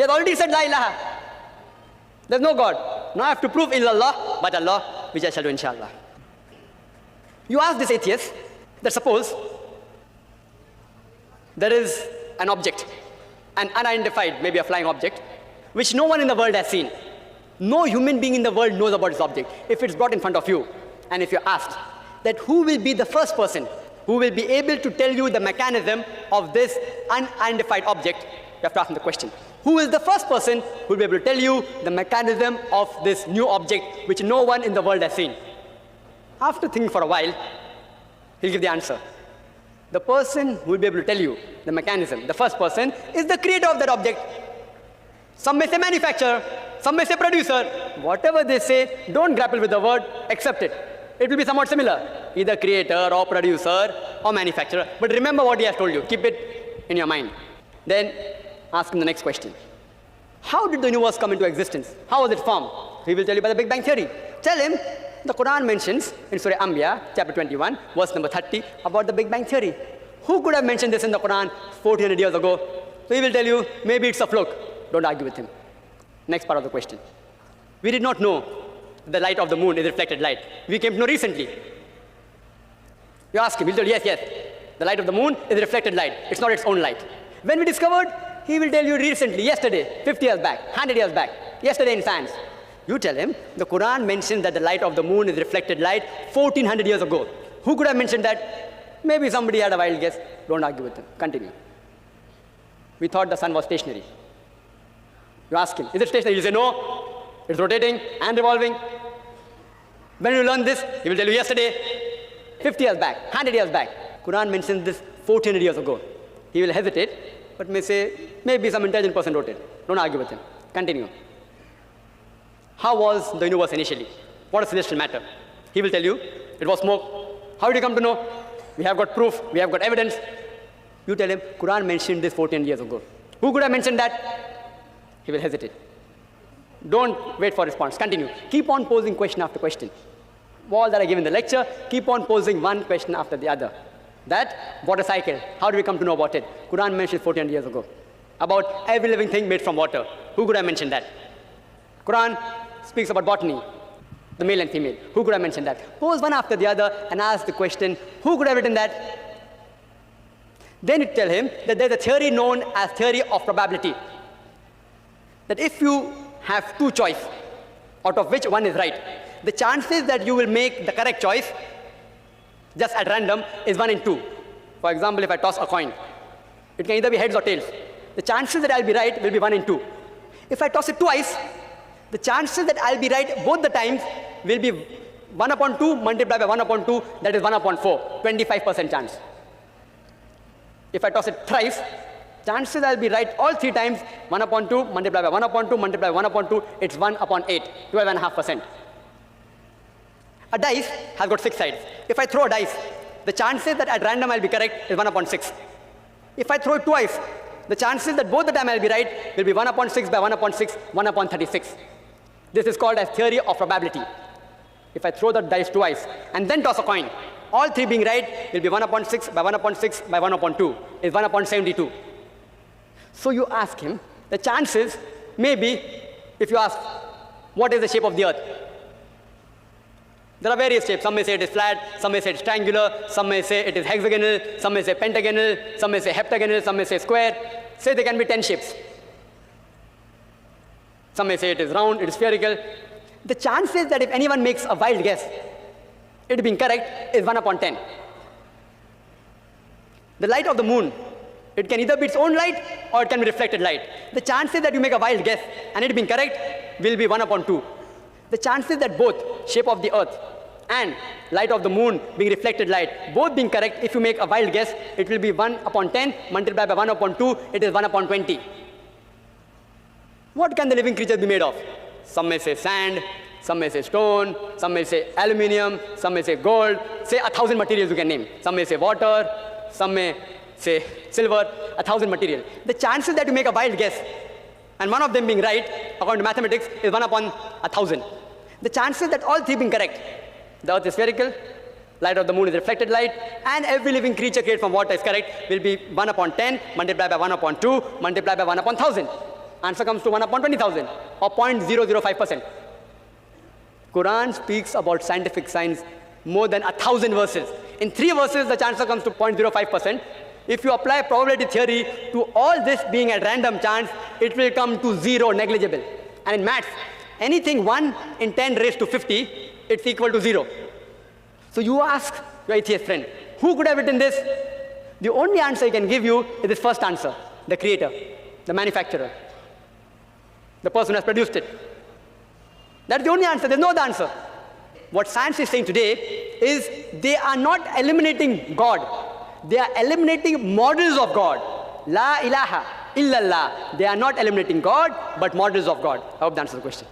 He has already said La ilaha. There's no God. Now I have to prove illallah, but Allah, which I shall do inshallah. You ask this atheist that suppose there is an object, an unidentified, maybe a flying object, which no one in the world has seen. No human being in the world knows about this object. If it's brought in front of you, and if you're asked that who will be the first person who will be able to tell you the mechanism of this unidentified object, you have to ask him the question. Who is the first person who will be able to tell you the mechanism of this new object which no one in the world has seen? After thinking for a while, he'll give the answer. The person who will be able to tell you the mechanism, the first person, is the creator of that object. Some may say manufacturer, some may say producer. Whatever they say, don't grapple with the word, accept it. It will be somewhat similar, either creator or producer or manufacturer. But remember what he has told you, keep it in your mind. Then ask him the next question. How did the universe come into existence? How was it formed? He will tell you by the Big Bang Theory. Tell him, the Quran mentions in Surah Anbiya, chapter 21, verse number 30, about the Big Bang Theory. Who could have mentioned this in the Quran 1400 years ago? So he will tell you, maybe it's a fluke. Don't argue with him. Next part of the question. We did not know the light of the moon is reflected light. We came to know recently. You ask him, he'll tell you, yes, the light of the moon is reflected light. It's not its own light. When we discovered, he will tell you recently, yesterday, 50 years back, 100 years back, yesterday in science. You tell him, the Quran mentions that the light of the moon is reflected light 1400 years ago. Who could have mentioned that? Maybe somebody had a wild guess. Don't argue with him. Continue. We thought the sun was stationary. You ask him, is it stationary? He'll say, no, it's rotating and revolving. When you learn this, he will tell you yesterday, 50 years back, 100 years back. Quran mentions this 1400 years ago. He will hesitate, but may say, maybe some intelligent person wrote it. Don't argue with him. Continue. How was the universe initially? What is celestial matter? He will tell you, it was smoke. How did you come to know? We have got proof, we have got evidence. You tell him, Quran mentioned this 14 years ago. Who could have mentioned that? He will hesitate. Don't wait for response. Continue. Keep on posing question after question. All that I give in the lecture, keep on posing one question after the other. That water cycle, how do we come to know about it? Quran mentioned 14 years ago. About every living thing made from water. Who could have mentioned that? Quran speaks about botany, the male and female. Who could have mentioned that? Pose one after the other and ask the question, who could have written that? Then you tell him that there's a theory known as theory of probability. That if you have two choices, out of which one is right, the chances that you will make the correct choice just at random is 1 in 2. For example, if I toss a coin, it can either be heads or tails. The chances that I'll be right will be 1 in 2. If I toss it twice, the chances that I'll be right both the times will be 1 upon 2 multiplied by 1 upon 2, that is 1 upon 4, 25% chance. If I toss it thrice, chances I'll be right all 3 times, 1 upon 2 multiplied by 1 upon 2 multiplied by 1 upon 2, it's 1 upon 8, 12.5%. A dice has got 6 sides. If I throw a dice, the chances that at random I'll be correct is 1 upon 6. If I throw it twice, the chances that both the time I'll be right will be 1 upon 6 by 1 upon 6, 1 upon 36. This is called as theory of probability. If I throw the dice twice and then toss a coin, all 3 being right will be 1 upon 6 by 1 upon 6 by 1 upon 2 is 1 upon 72. So you ask him, the chances maybe, if you ask, what is the shape of the earth? There are various shapes. Some may say it is flat, some may say it is triangular, some may say it is hexagonal, some may say pentagonal, some may say heptagonal, some may say square. Say there can be 10 shapes. Some may say it is round, it is spherical. The chances that if anyone makes a wild guess, it being correct is 1 upon 10. The light of the moon, it can either be its own light or it can be reflected light. The chances that you make a wild guess and it being correct will be 1 upon 2. The chances that both shape of the earth and light of the moon being reflected light, both being correct, if you make a wild guess, it will be 1 upon 10 multiplied by 1 upon 2, it is 1 upon 20. What can the living creatures be made of? Some may say sand, some may say stone, some may say aluminium, some may say gold, say 1,000 materials you can name. Some may say water, some may say silver, 1,000 materials. The chances that you make a wild guess, and one of them being right, according to mathematics, is 1 upon 1,000. The chances that all 3 being correct, the earth is spherical, light of the moon is reflected light, and every living creature created from water is correct, will be 1 upon 10 multiplied by 1 upon 2 multiplied by 1 upon 1,000. Answer comes to 1 upon 20,000 or 0.005%. Quran speaks about scientific science more than 1,000 verses. In 3 verses, the answer comes to 0.05%. If you apply probability theory to all this being at random chance, it will come to 0, negligible. And in maths, anything 1 in 10 raised to 50, it's equal to 0. So you ask your atheist friend, who could have written this? The only answer he can give you is this first answer, the creator, the manufacturer, the person who has produced it. That's the only answer. There's no other answer. What science is saying today is they are not eliminating God. They are eliminating models of God. La ilaha illallah. They are not eliminating God, but models of God. I hope that answers the question.